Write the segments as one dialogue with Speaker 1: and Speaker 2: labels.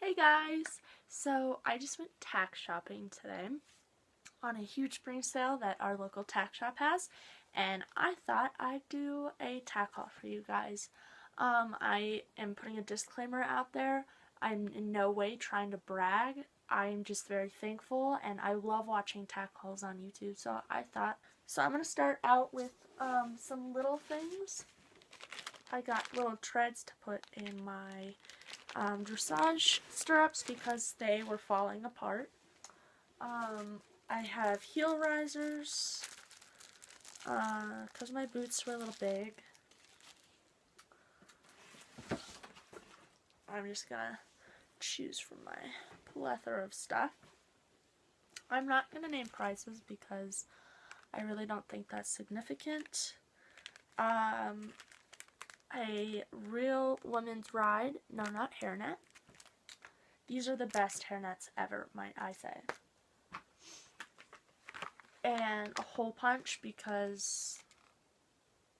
Speaker 1: Hey guys! So I just went tack shopping today on a huge spring sale that our local tack shop has, and I thought I'd do a tack haul for you guys. I am putting a disclaimer out there. I'm in no way trying to brag. I'm just very thankful and I love watching tack hauls on YouTube, so I'm going to start out with some little things. I got little treads to put in my dressage stirrups because they were falling apart. I have heel risers because my boots were a little big. I'm just gonna choose from my plethora of stuff. I'm not gonna name prices because I really don't think that's significant. A real women's ride, no, not hairnet. These are the best hairnets ever, might I say. And a hole punch because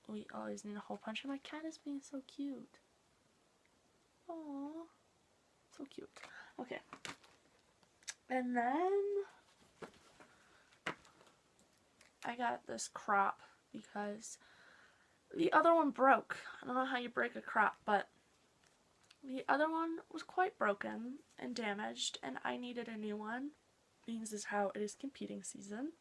Speaker 1: we always need a hole punch. And my cat is being so cute. Aww, so cute. Okay. And then I got this crop because the other one broke. I don't know how you break a crop, but the other one was quite broken and damaged, and I needed a new one, being this is how it is competing season.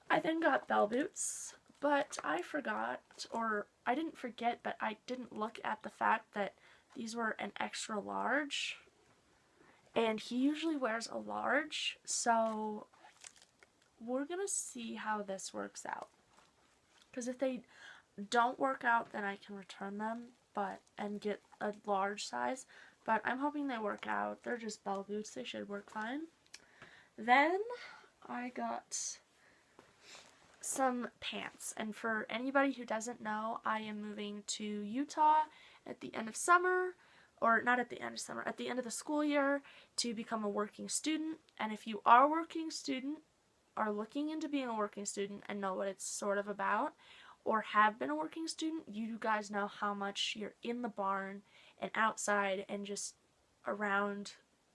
Speaker 1: I then got bell boots, but I forgot, or I didn't forget, but I didn't look at the fact that these were an extra large, and he usually wears a large, so we're gonna see how this works out. Because if they don't work out, then I can return them and get a large size. But I'm hoping they work out. They're just bell boots. They should work fine. Then I got some pants. And for anybody who doesn't know, I am moving to Utah at the end of summer. Or not at the end of summer, at the end of the school year to become a working student. And if you are a working student, are looking into being a working student and know what it's sort of about, or have been a working student, you guys know how much you're in the barn and outside and just around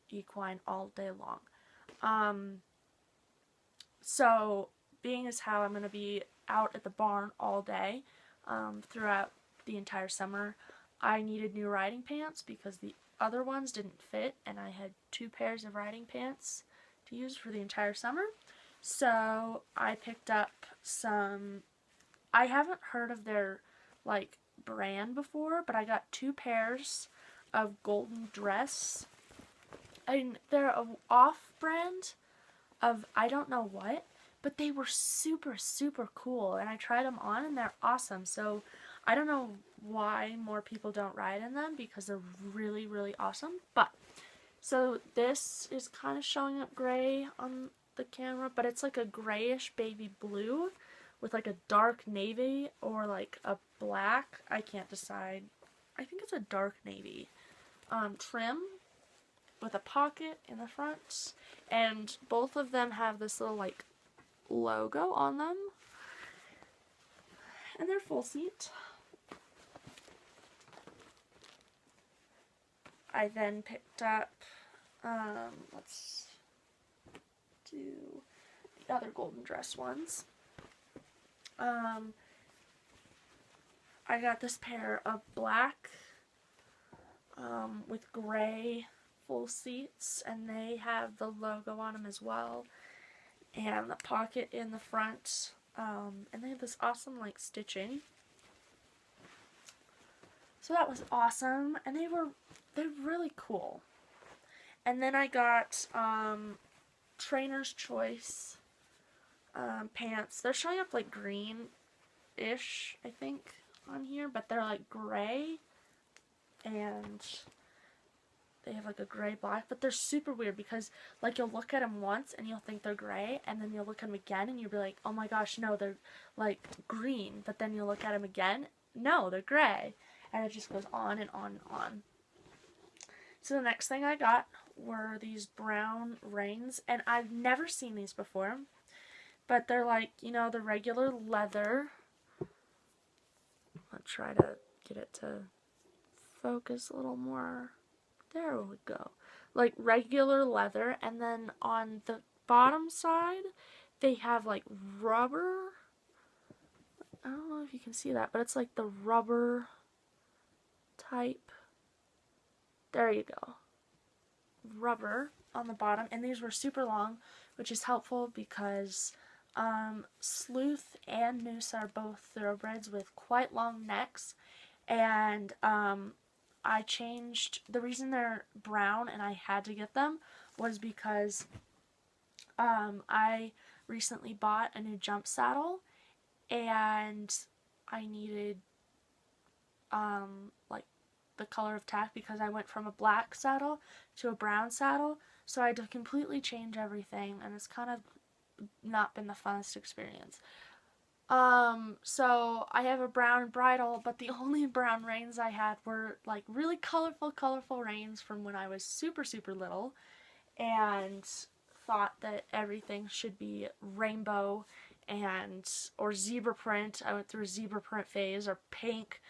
Speaker 1: equine all day long. So being as how I'm going to be out at the barn all day throughout the entire summer, I needed new riding pants because the other ones didn't fit, and I had 2 pairs of riding pants to use for the entire summer. So I picked up some, I haven't heard of their like brand before, but I got 2 pairs of golden dress. And they're an off brand of I don't know what, but they were super, super cool. And I tried them on and they're awesome. So I don't know why more people don't ride in them because they're really, really awesome. But, so this is kind of showing up gray on the camera, but it's like a grayish baby blue with like a dark navy or like a black, I can't decide, I think it's a dark navy trim with a pocket in the front, and both of them have this little like logo on them, and they're full seat. I then picked up let's do the other golden dress ones. I got this pair of black with gray full seats, and they have the logo on them as well, and the pocket in the front, and they have this awesome like stitching. So that was awesome, and they're really cool. And then I got Trainer's Choice pants. They're showing up like green-ish, I think, on here, but they're like gray, and they have like a gray-black, but they're super weird because like you'll look at them once and you'll think they're gray, and then you'll look at them again and you'll be like, oh my gosh, no, they're like green, but then you'll look at them again, no, they're gray, and it just goes on and on and on. So the next thing I got were these brown reins, and I've never seen these before, but they're like, you know, the regular leather. I'll try to get it to focus a little more There we go. Like regular leather, and then on the bottom side, they have like rubber. I don't know if you can see that, but it's like the rubber type. There you go. Rubber on the bottom, and these were super long, which is helpful because Sleuth and Noose are both thoroughbreds with quite long necks, and I changed, the reason they're brown and I had to get them was because I recently bought a new jump saddle, and I needed like the color of tack because I went from a black saddle to a brown saddle, so I had to completely change everything, and it's kind of not been the funnest experience. So I have a brown bridle, but the only brown reins I had were like really colorful reins from when I was super little, and thought that everything should be rainbow and or zebra print. I went through a zebra print phase, or pink,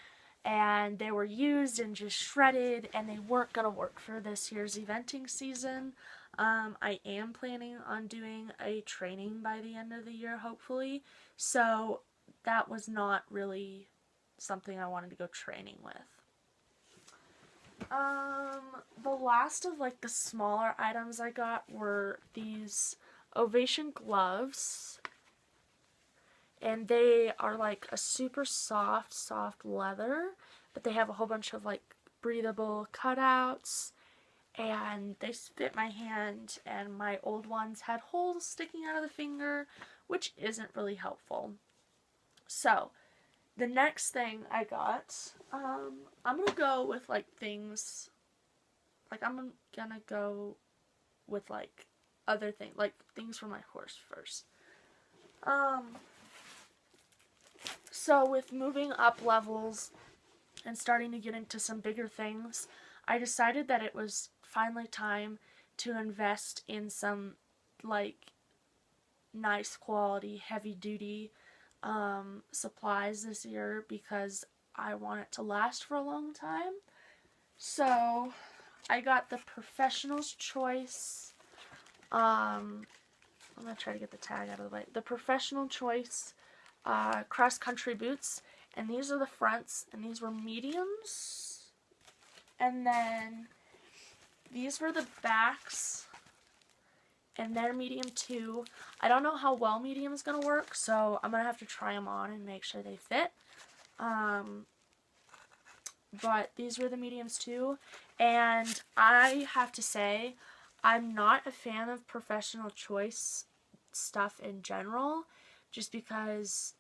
Speaker 1: and they were used and just shredded, and they weren't gonna work for this year's eventing season. I am planning on doing a training by the end of the year, hopefully, so that was not really something I wanted to go training with. The last of like the smaller items I got were these Ovation gloves, and they are like a super soft leather, but they have a whole bunch of like breathable cutouts, and they fit my hand, and my old ones had holes sticking out of the finger, which isn't really helpful. So the next thing I got, I'm gonna go with like things, like I'm gonna go with like other things, like things for my horse first. So with moving up levels and starting to get into some bigger things, I decided that it was finally time to invest in some like nice quality, heavy duty supplies this year, because I want it to last for a long time. So I got the Professional's Choice, I'm gonna try to get the tag out of the way, the Professional Choice cross country boots, and these are the fronts, and these were mediums, and then these were the backs, and they're medium too. I don't know how well medium is gonna work, so I'm gonna have to try them on and make sure they fit. But these were the mediums too, and I have to say, I'm not a fan of Professional Choice stuff in general, just because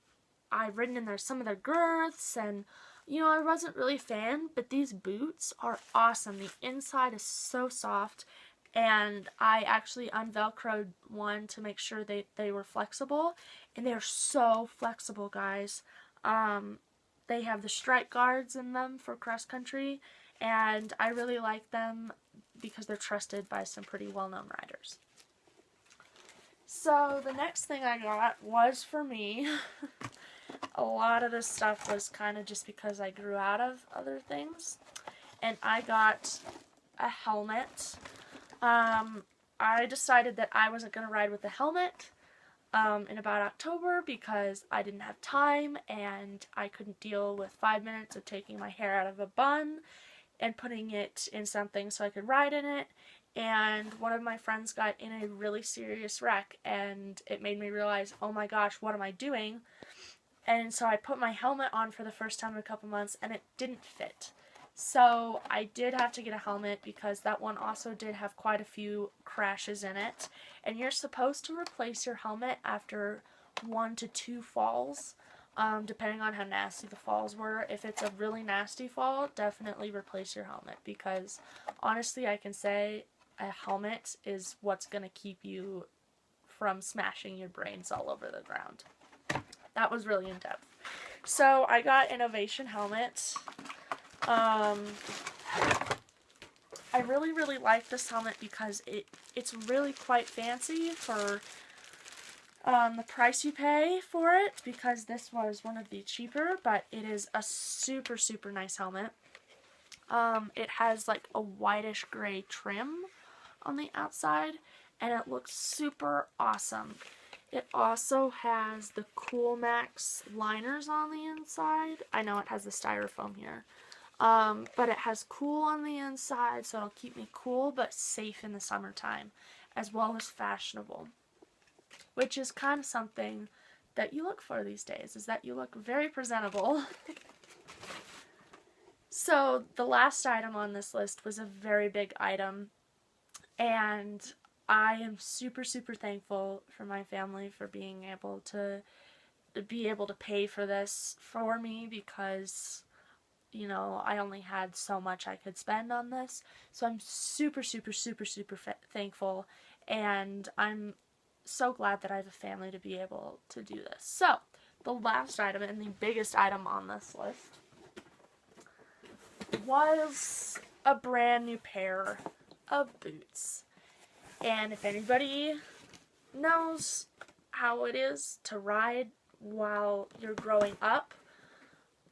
Speaker 1: I've ridden in some of their girths, and I wasn't really a fan, but these boots are awesome. The inside is so soft, and I actually unvelcroed one to make sure they were flexible, and they're so flexible, guys. They have the strike guards in them for cross country, and I really like them because they're trusted by some pretty well-known riders. So the next thing I got was for me. A lot of this stuff was kind of just because I grew out of other things, and I got a helmet. I decided that I wasn't going to ride with a helmet in about October because I didn't have time, and I couldn't deal with 5 minutes of taking my hair out of a bun and putting it in something so I could ride in it. And one of my friends got in a really serious wreck, and it made me realize, oh my gosh, what am I doing? And so I put my helmet on for the first time in a couple months, and it didn't fit. So I did have to get a helmet because that one also did have quite a few crashes in it. And you're supposed to replace your helmet after 1 to 2 falls, depending on how nasty the falls were. If it's a really nasty fall, definitely replace your helmet, because honestly, I can say a helmet is what's going to keep you from smashing your brains all over the ground. That was really in-depth. So I got an Ovation helmet. I really like this helmet because it's really quite fancy for the price you pay for it, because this was one of the cheaper, but it is a super nice helmet. It has like a whitish gray trim on the outside, and it looks super awesome. It also has the Cool Max liners on the inside. I know it has the styrofoam here. But it has cool on the inside, so it'll keep me cool but safe in the summertime, as well as fashionable, which is kind of something that you look for these days, is that you look very presentable. So the last item on this list was a very big item, and I am super, super thankful for my family for being able to pay for this for me, because you know, I only had so much I could spend on this. So I'm super, super, super, super thankful, and I'm so glad that I have a family to be able to do this. So, the last item and the biggest item on this list was a brand new pair of boots. And if anybody knows how it is to ride while you're growing up,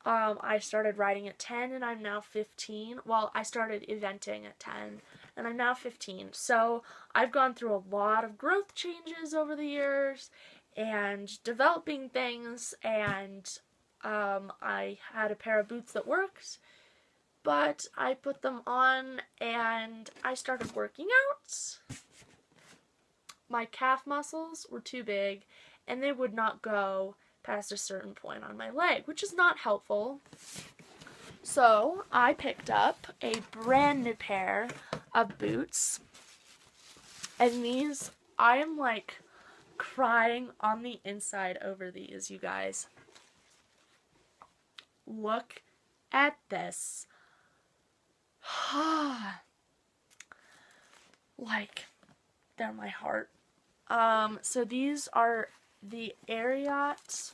Speaker 1: I started riding at 10 and I'm now 15. Well, I started eventing at 10 and I'm now 15. So I've gone through a lot of growth changes over the years and developing things, and I had a pair of boots that worked, but I put them on and I started working out. My calf muscles were too big and they would not go past a certain point on my leg, which is not helpful. So I picked up a brand new pair of boots, and these, I am like crying on the inside over these, you guys. Look at this. Like, they're my heart. So these are the Ariat.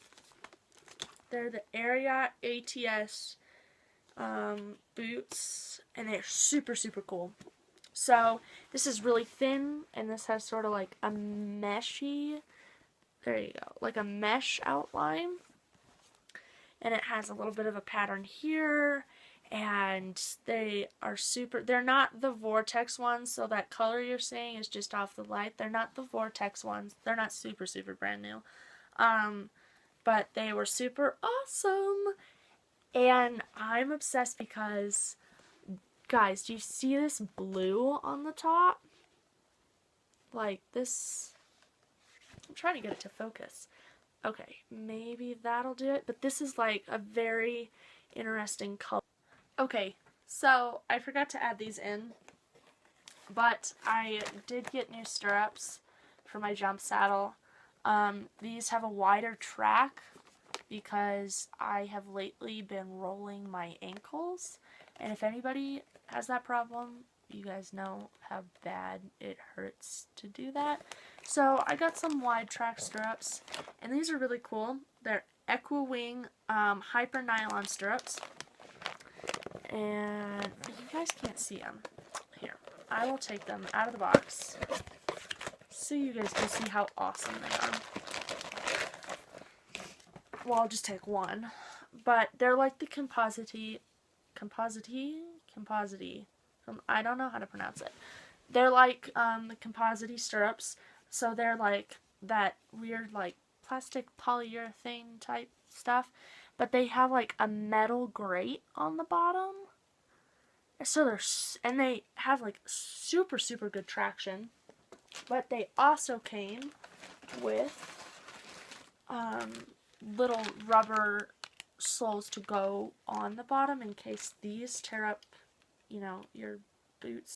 Speaker 1: They're the Ariat ATS boots, and they're super, super cool. So this is really thin, and this has sort of like a meshy, there you go, like a mesh outline. And it has a little bit of a pattern here, and they are super, they're not the Vortex ones, so that color you're seeing is just off the light. They're not the Vortex ones. They're not super, super brand new. But they were super awesome, and I'm obsessed because, guys, do you see this blue on the top? Like this, I'm trying to get it to focus. Okay, maybe that'll do it, but this is like a very interesting color. Okay, so I forgot to add these in, but I did get new stirrups for my jump saddle. These have a wider track because I have lately been rolling my ankles, and if anybody has that problem, you guys know how bad it hurts to do that. So I got some wide track stirrups, and these are really cool. They're Equi-Wing Hyper Nylon stirrups, and you guys can't see them. Here, I will take them out of the box so you guys can see how awesome they are. Well, I'll just take one, but they're like the composite-y, I don't know how to pronounce it. They're like the composite-y stirrups, so they're like that weird like plastic polyurethane type stuff, but they have like a metal grate on the bottom. So and they have like super, super good traction, but they also came with little rubber soles to go on the bottom in case these tear up, you know, your boots.